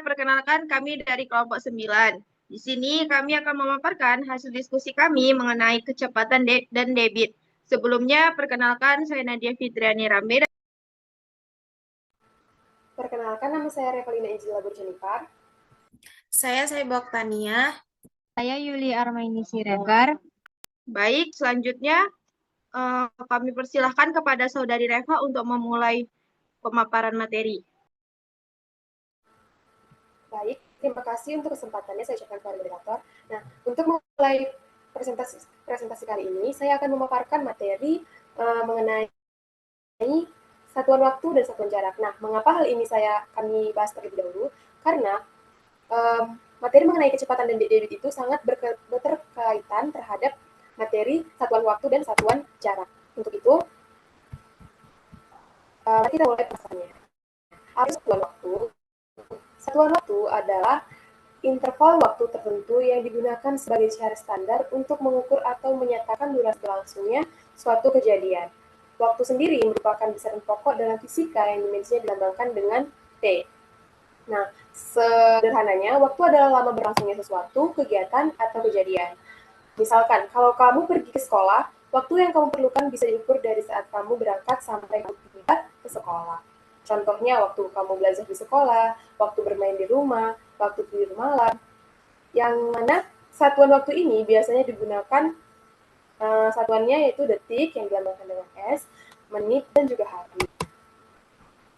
perkenalkan kami dari kelompok 9. Di sini kami akan memaparkan hasil diskusi kami mengenai kecepatan dan debit. Sebelumnya, perkenalkan saya Nadia Fitriani Rambe. Perkenalkan, nama saya Revalina Injila Burjanipar. Saya Saibok Tania. Saya Yuli Armaini Siregar. Baik, selanjutnya kami persilahkan kepada Saudari Reva untuk memulai pemaparan materi. Baik, terima kasih untuk kesempatannya saya ucapkan kepada moderator. Nah, untuk memulai presentasi kali ini, saya akan memaparkan materi mengenai satuan waktu dan satuan jarak. Nah, mengapa hal ini kami bahas terlebih dahulu? Karena materi mengenai kecepatan dan debit itu sangat berkaitan terhadap materi satuan waktu dan satuan jarak. Untuk itu, kita mulai pembahasannya. Apa satuan waktu? Satuan waktu adalah interval waktu tertentu yang digunakan sebagai cara standar untuk mengukur atau menyatakan durasi berlangsungnya suatu kejadian. Waktu sendiri merupakan besaran pokok dalam fisika yang dimensinya dilambangkan dengan T. Nah, sederhananya, waktu adalah lama berlangsungnya sesuatu, kegiatan, atau kejadian. Misalkan, kalau kamu pergi ke sekolah, waktu yang kamu perlukan bisa diukur dari saat kamu berangkat sampai kamu tiba ke sekolah. Contohnya, waktu kamu belajar di sekolah, waktu bermain di rumah, waktu tidur malam. Yang mana satuan waktu ini biasanya digunakan satuannya yaitu detik yang dilambangkan dengan S, menit, dan juga hari.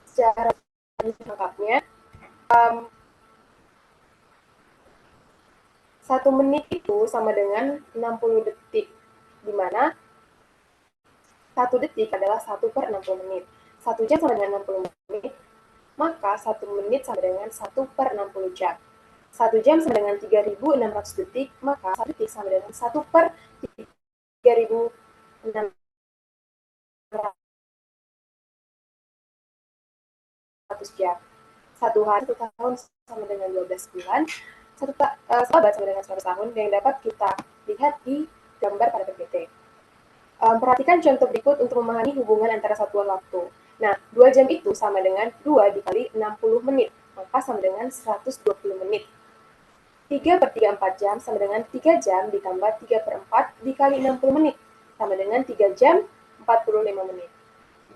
Secara lengkapnya, 1 menit itu sama dengan 60 detik, di mana 1 detik adalah 1/60 menit. 1 jam sama dengan 60 menit, maka 1 menit sama dengan 1/60 jam. 1 jam sama dengan 3.600 detik, maka 1 detik sama dengan 1/3.600 jam. 1 hari, 1 tahun sama dengan 12 bulan, sahabat sama dengan 100 tahun yang dapat kita lihat di gambar pada PPT. Perhatikan contoh berikut untuk memahami hubungan antara satuan waktu. Nah, 2 jam itu sama dengan 2 dikali 60 menit, maka sama dengan 120 menit. 3/3 4 jam sama dengan 3 jam ditambah 3/4 dikali 60 menit, sama dengan 3 jam 45 menit.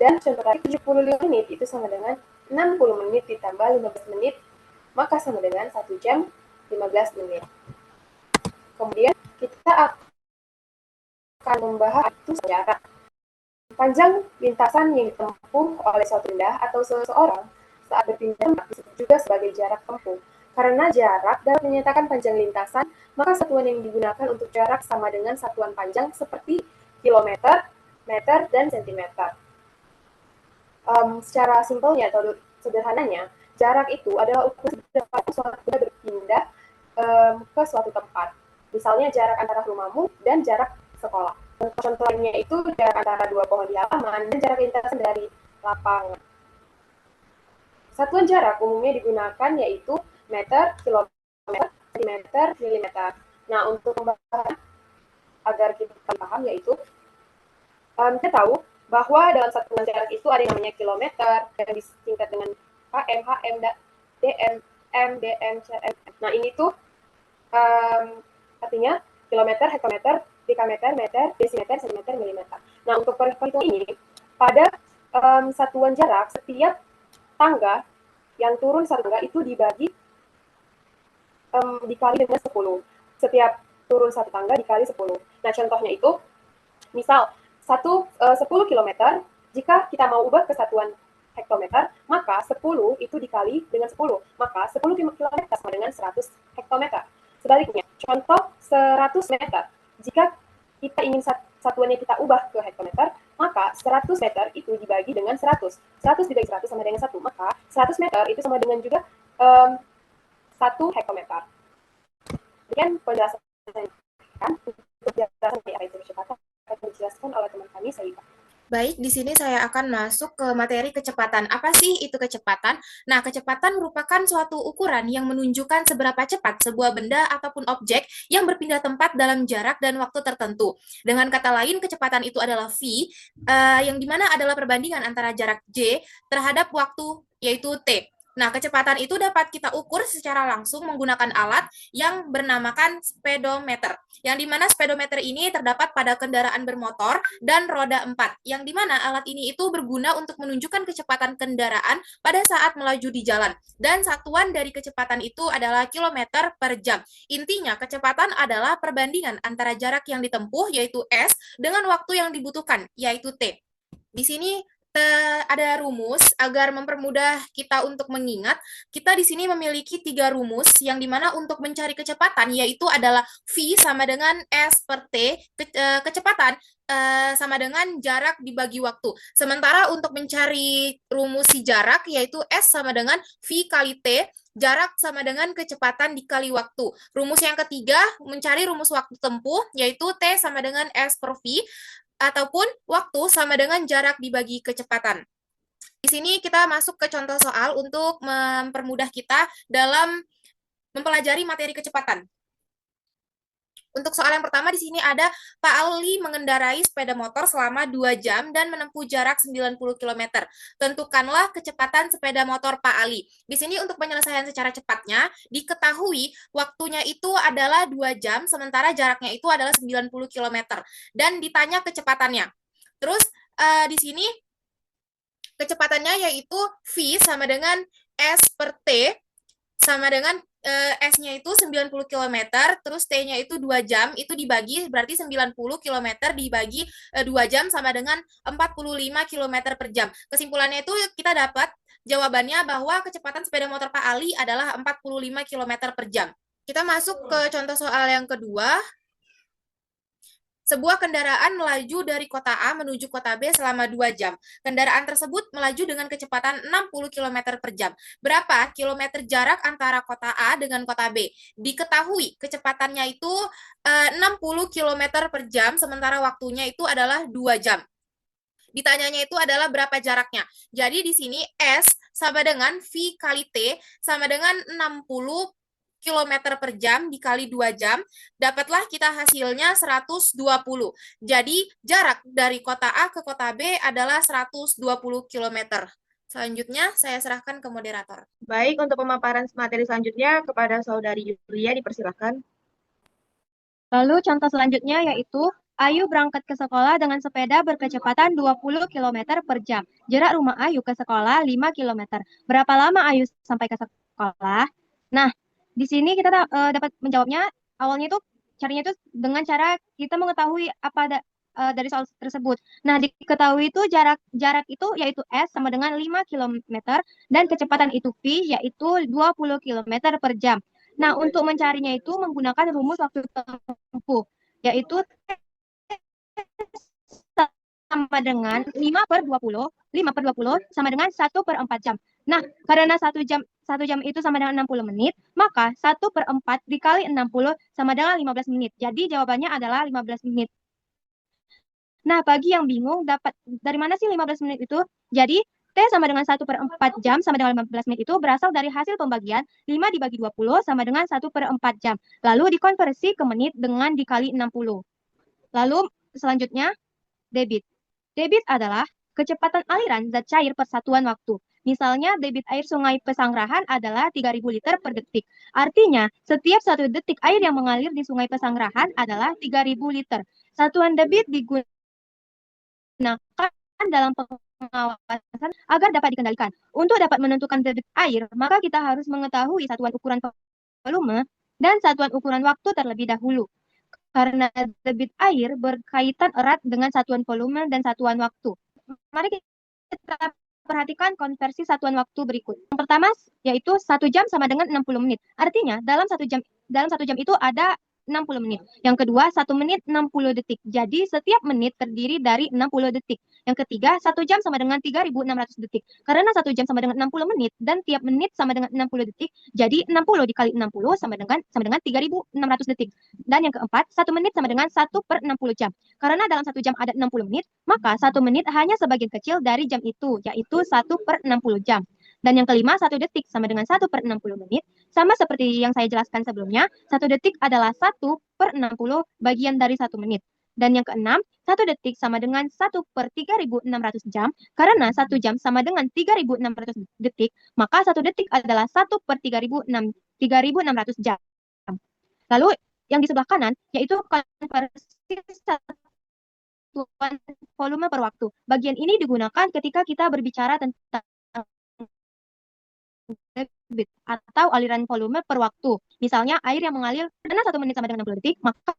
Dan contoh tadi 75 menit itu sama dengan 60 menit ditambah 15 menit, maka sama dengan 1 jam 15 menit. Kemudian kita akan membahas itu jarak. Panjang lintasan yang ditempuh oleh suatu benda atau seseorang saat berpindah disebut juga sebagai jarak tempuh. Karena jarak dapat menyatakan panjang lintasan, maka satuan yang digunakan untuk jarak sama dengan satuan panjang seperti kilometer, meter, dan sentimeter. Secara simpelnya atau sederhananya, jarak itu adalah ukuran seberapa suatu benda berpindah ke suatu tempat. Misalnya jarak antara rumahmu dan jarak sekolah. Contohnya itu jarak antara 2 pohon di halaman dan jarak lintasan dari lapangan. Satuan jarak umumnya digunakan yaitu meter, kilometer, sentimeter, milimeter. Nah, untuk pembahasan agar kita paham yaitu kita tahu bahwa dalam satuan jarak itu ada yang namanya kilometer yang disingkat dengan km, hm, dm, m, dm, cm. Nah, ini tuh artinya kilometer, hektometer, dekameter, meter, desimeter, sentimeter, milimeter. Nah, untuk perhitungan ini, pada satuan jarak, setiap tangga yang turun satu tangga itu dikali dengan 10. Setiap turun satu tangga dikali 10. Nah, contohnya itu, misal 10 km, jika kita mau ubah ke satuan hektometer, maka 10 itu dikali dengan 10, maka 10 km sama dengan 100 hektometer. Sebaliknya, contoh 100 meter, jika kita ingin satuannya kita ubah ke hektometer, maka 100 meter itu dibagi dengan 100. 100 dibagi 100 sama dengan 1, maka 100 meter itu sama dengan juga 1 hektometer. Demikian penjelasan kan untuk penjelasan itu kecepatan akan dijelaskan oleh teman kami, Saifah. Baik, di sini saya akan masuk ke materi kecepatan. Apa sih itu kecepatan? Nah, kecepatan merupakan suatu ukuran yang menunjukkan seberapa cepat sebuah benda ataupun objek yang berpindah tempat dalam jarak dan waktu tertentu. Dengan kata lain, kecepatan itu adalah V, yang dimana adalah perbandingan antara jarak J terhadap waktu, yaitu T. Nah, kecepatan itu dapat kita ukur secara langsung menggunakan alat yang bernamakan speedometer. Yang dimana speedometer ini terdapat pada kendaraan bermotor dan roda 4. Yang dimana alat ini itu berguna untuk menunjukkan kecepatan kendaraan pada saat melaju di jalan. Dan satuan dari kecepatan itu adalah kilometer per jam. Intinya, kecepatan adalah perbandingan antara jarak yang ditempuh, yaitu S, dengan waktu yang dibutuhkan, yaitu T. Di sini ada rumus agar mempermudah kita untuk mengingat. Kita di sini memiliki 3 rumus yang dimana untuk mencari kecepatan yaitu adalah V sama dengan S per T, kecepatan sama dengan jarak dibagi waktu. Sementara untuk mencari rumus si jarak yaitu S sama dengan V kali T, jarak sama dengan kecepatan dikali waktu. Rumus yang ketiga mencari rumus waktu tempuh yaitu T sama dengan S per V, ataupun waktu sama dengan jarak dibagi kecepatan. Di sini kita masuk ke contoh soal untuk mempermudah kita dalam mempelajari materi kecepatan. Untuk soal yang pertama di sini ada Pak Ali mengendarai sepeda motor selama 2 jam dan menempuh jarak 90 km. Tentukanlah kecepatan sepeda motor Pak Ali. Di sini untuk penyelesaian secara cepatnya, diketahui waktunya itu adalah 2 jam, sementara jaraknya itu adalah 90 km. Dan ditanya kecepatannya. Terus di sini kecepatannya yaitu V sama dengan S per T, sama dengan S-nya itu 90 km, terus T-nya itu 2 jam, itu dibagi, berarti 90 km dibagi 2 jam sama dengan 45 km per jam. Kesimpulannya itu kita dapat jawabannya bahwa kecepatan sepeda motor Pak Ali adalah 45 km per jam. Kita masuk ke contoh soal yang kedua. Sebuah kendaraan melaju dari kota A menuju kota B selama 2 jam. Kendaraan tersebut melaju dengan kecepatan 60 km per jam. Berapa kilometer jarak antara kota A dengan kota B? Diketahui kecepatannya itu 60 km per jam, sementara waktunya itu adalah 2 jam. Ditanyanya itu adalah berapa jaraknya. Jadi di sini S sama dengan V kali T sama dengan 60 km per jam dikali 2 jam, dapatlah kita hasilnya 120. Jadi, jarak dari kota A ke kota B adalah 120 km. Selanjutnya, saya serahkan ke moderator. Baik, untuk pemaparan materi selanjutnya kepada Saudari Yulia, dipersilakan. Lalu contoh selanjutnya yaitu Ayu berangkat ke sekolah dengan sepeda berkecepatan 20 km per jam. Jarak rumah Ayu ke sekolah 5 km. Berapa lama Ayu sampai ke sekolah? Nah, di sini kita dapat menjawabnya, awalnya itu carinya itu dengan cara kita mengetahui apa dari soal tersebut. Nah, diketahui itu jarak itu yaitu S sama dengan 5 km dan kecepatan itu V yaitu 20 km per jam. Nah, untuk mencarinya itu menggunakan rumus waktu tempuh yaitu sama dengan 5 per 20 sama dengan 1 per 4 jam. Nah, karena 1 jam itu sama dengan 60 menit, maka 1 per 4 dikali 60 sama dengan 15 menit. Jadi jawabannya adalah 15 menit. Nah, bagi yang bingung, dapat dari mana sih 15 menit itu? Jadi, T sama dengan 1 per 4 jam sama dengan 15 menit itu berasal dari hasil pembagian 5 dibagi 20 sama dengan 1 per 4 jam. Lalu dikonversi ke menit dengan dikali 60. Lalu selanjutnya, debit. Debit adalah kecepatan aliran zat cair per satuan waktu. Misalnya, debit air sungai Pesanggerahan adalah 3.000 liter per detik. Artinya, setiap 1 detik air yang mengalir di sungai Pesanggerahan adalah 3.000 liter. Satuan debit digunakan dalam pengawasan agar dapat dikendalikan. Untuk dapat menentukan debit air, maka kita harus mengetahui satuan ukuran volume dan satuan ukuran waktu terlebih dahulu. Karena debit air berkaitan erat dengan satuan volume dan satuan waktu. Mari kita perhatikan konversi satuan waktu berikut. Yang pertama yaitu 1 jam sama dengan 60 menit. Artinya dalam 1 jam itu ada 60 menit. Yang kedua, 1 menit 60 detik. Jadi setiap menit terdiri dari 60 detik. Yang ketiga, 1 jam sama dengan 3.600 detik. Karena 1 jam sama dengan 60 menit dan tiap menit sama dengan 60 detik, jadi 60 dikali 60 sama dengan 3.600 detik. Dan yang keempat, 1 menit sama dengan 1 per 60 jam. Karena dalam 1 jam ada 60 menit, maka 1 menit hanya sebagian kecil dari jam itu, yaitu 1 per 60 jam. Dan yang kelima, 1 detik sama dengan 1 per 60 menit. Sama seperti yang saya jelaskan sebelumnya, 1 detik adalah 1 per 60 bagian dari 1 menit. Dan yang keenam, 1 detik sama dengan 1 per 3.600 jam. Karena 1 jam sama dengan 3.600 detik, maka 1 detik adalah 1 per 3.600 jam. Lalu yang di sebelah kanan, yaitu konversi satuan volume per waktu. Bagian ini digunakan ketika kita berbicara tentang debit atau aliran volume per waktu. Misalnya air yang mengalir karena 1 menit sama dengan 60 detik, maka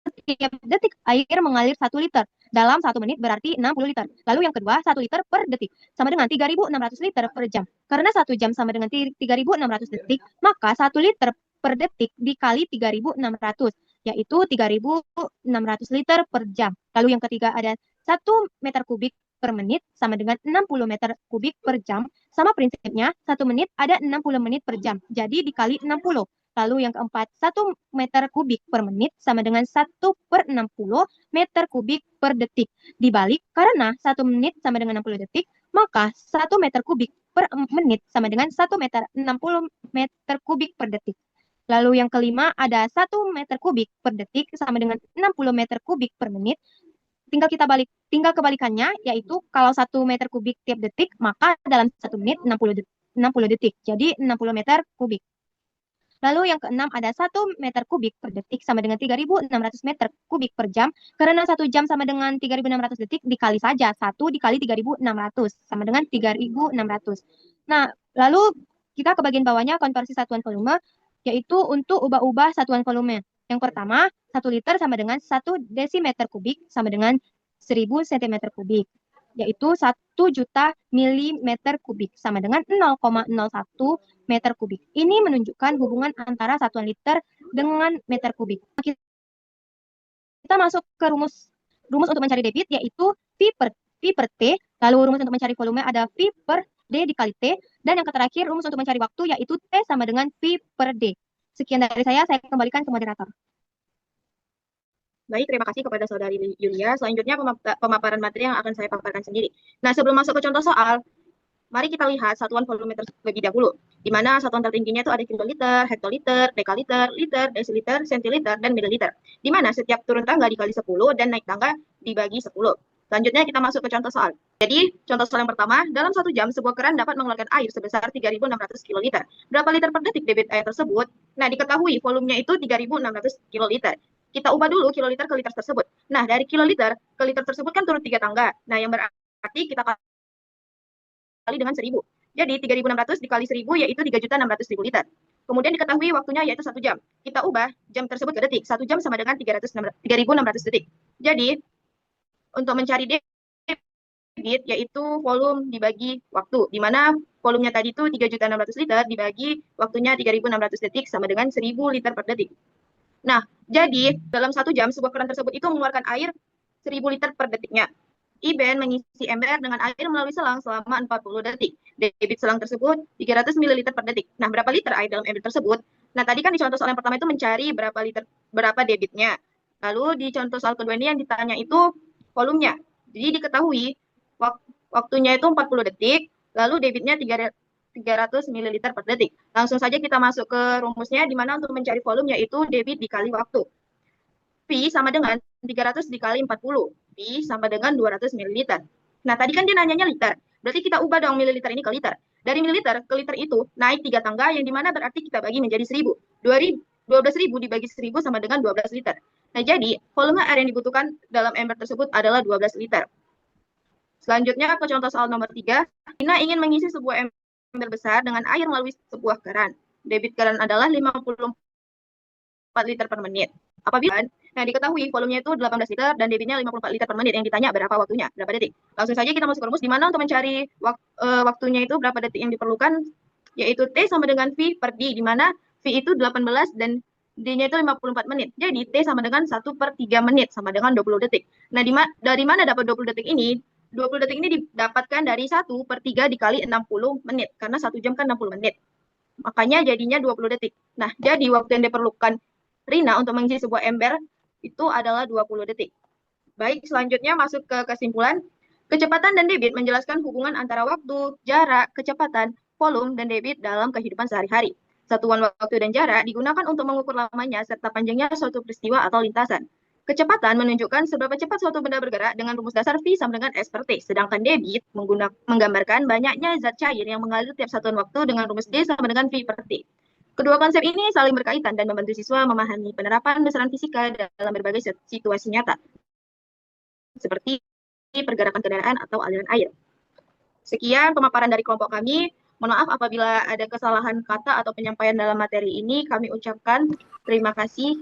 setiap detik air mengalir 1 liter. Dalam 1 menit berarti 60 liter. Lalu yang kedua, 1 liter per detik sama dengan 3.600 liter per jam. Karena 1 jam sama dengan 3.600 detik, maka 1 liter per detik dikali 3.600, yaitu 3.600 liter per jam. Lalu yang ketiga ada 1 meter kubik per menit sama dengan 60 meter kubik per jam. Sama prinsipnya, 1 menit ada 60 menit per jam. Jadi dikali 60. Lalu yang keempat, 1 meter kubik per menit sama dengan 1 per 60 meter kubik per detik. Dibalik, karena 1 menit sama dengan 60 detik, maka 1 meter kubik per menit sama dengan 1 meter 60 meter kubik per detik. Lalu yang kelima, ada 1 meter kubik per detik sama dengan 60 meter kubik per menit. Tinggal kebalikannya, yaitu kalau 1 meter kubik tiap detik, maka dalam 1 menit 60 detik. Jadi 60 meter kubik. Lalu yang keenam ada 1 meter kubik per detik sama dengan 3.600 meter kubik per jam. Karena 1 jam sama dengan 3.600 detik, dikali saja. 1 dikali 3.600 sama dengan 3.600. Nah, lalu kita ke bagian bawahnya konversi satuan volume, yaitu untuk ubah-ubah satuan volume. Yang pertama, 1 liter sama dengan 1 desimeter kubik sama dengan 1000 cm kubik, yaitu 1 juta milimeter kubik sama dengan 0,01 meter kubik. Ini menunjukkan hubungan antara satuan liter dengan meter kubik. Kita masuk ke rumus untuk mencari debit, yaitu V per T. Lalu rumus untuk mencari volume ada V per D dikali T. Dan yang terakhir, rumus untuk mencari waktu, yaitu T sama dengan V per D. Sekian dari saya kembalikan ke moderator. Baik, terima kasih kepada Saudari Yulia. Selanjutnya pemaparan materi yang akan saya paparkan sendiri. Nah, sebelum masuk ke contoh soal, mari kita lihat satuan volume terlebih dahulu, di mana satuan tertingginya itu ada kiloliter, hektoliter, dekaliter, liter, desiliter, sentiliter, dan mililiter. Di mana setiap turun tangga dikali 10 dan naik tangga dibagi 10. Selanjutnya kita masuk ke contoh soal. Jadi, contoh soal yang pertama, dalam 1 jam sebuah keran dapat mengeluarkan air sebesar 3.600 kiloliter. Berapa liter per detik debit air tersebut? Nah, diketahui volumenya itu 3.600 kiloliter. Kita ubah dulu kiloliter ke liter tersebut. Nah, dari kiloliter ke liter tersebut kan turun 3 tangga. Nah, yang berarti kita kali dengan 1000. Jadi 3.600 dikali 1000 yaitu 3.600.000 liter. Kemudian diketahui waktunya yaitu 1 jam. Kita ubah jam tersebut ke detik. 1 jam sama dengan 3.600 detik. Jadi untuk mencari debit yaitu volume dibagi waktu. Di mana volumenya tadi itu 3.600 liter dibagi waktunya 3.600 detik sama dengan 1000 liter per detik. Nah, jadi dalam 1 jam sebuah keran tersebut itu mengeluarkan air 1000 liter per detiknya. Iben mengisi ember dengan air melalui selang selama 40 detik. Debit selang tersebut 300 ml per detik. Nah, berapa liter air dalam ember tersebut? Nah, tadi kan di contoh soal yang pertama itu mencari berapa debitnya. Lalu di contoh soal kedua ini yang ditanya itu volumenya. Jadi diketahui waktunya itu 40 detik, lalu debitnya 300 ml per detik. Langsung saja kita masuk ke rumusnya, di mana untuk mencari volume yaitu debit dikali waktu. V sama dengan 300 dikali 40. V sama dengan 200 ml. Nah, tadi kan dia nanyanya liter. Berarti kita ubah dong mililiter ini ke liter. Dari mililiter ke liter itu naik 3 tangga, yang dimana berarti kita bagi menjadi 1000. 12.000 dibagi 1000 sama dengan 12 liter. Nah, jadi volume air yang dibutuhkan dalam ember tersebut adalah 12 liter. Selanjutnya ke contoh soal nomor 3. Ina ingin mengisi sebuah ember besar dengan air melalui sebuah keran. Debit keran adalah 54 liter per menit. Apabila, nah diketahui volumenya itu 18 liter dan debitnya 54 liter per menit. Yang ditanya berapa waktunya, berapa detik. Langsung saja kita masuk ke rumus, di mana untuk mencari waktunya itu berapa detik yang diperlukan, yaitu T sama dengan V per D, di mana V itu 18 dan D-nya itu 54 menit. Jadi T sama dengan 1 per 3 menit, sama dengan 20 detik. Nah, dari mana dapat 20 detik ini? 20 detik ini didapatkan dari 1 per 3 dikali 60 menit. Karena 1 jam kan 60 menit. Makanya jadinya 20 detik. Nah, jadi waktu yang diperlukan Rina untuk mengisi sebuah ember itu adalah 20 detik. Baik, selanjutnya masuk ke kesimpulan. Kecepatan dan debit menjelaskan hubungan antara waktu, jarak, kecepatan, volume, dan debit dalam kehidupan sehari-hari. Satuan waktu dan jarak digunakan untuk mengukur lamanya serta panjangnya suatu peristiwa atau lintasan. Kecepatan menunjukkan seberapa cepat suatu benda bergerak dengan rumus dasar V sama dengan S per T. Sedangkan debit menggambarkan banyaknya zat cair yang mengalir tiap satuan waktu dengan rumus D sama dengan V per T. Kedua konsep ini saling berkaitan dan membantu siswa memahami penerapan besaran fisika dalam berbagai situasi nyata, seperti pergerakan kendaraan atau aliran air. Sekian pemaparan dari kelompok kami. Mohon maaf apabila ada kesalahan kata atau penyampaian dalam materi ini. Kami ucapkan terima kasih.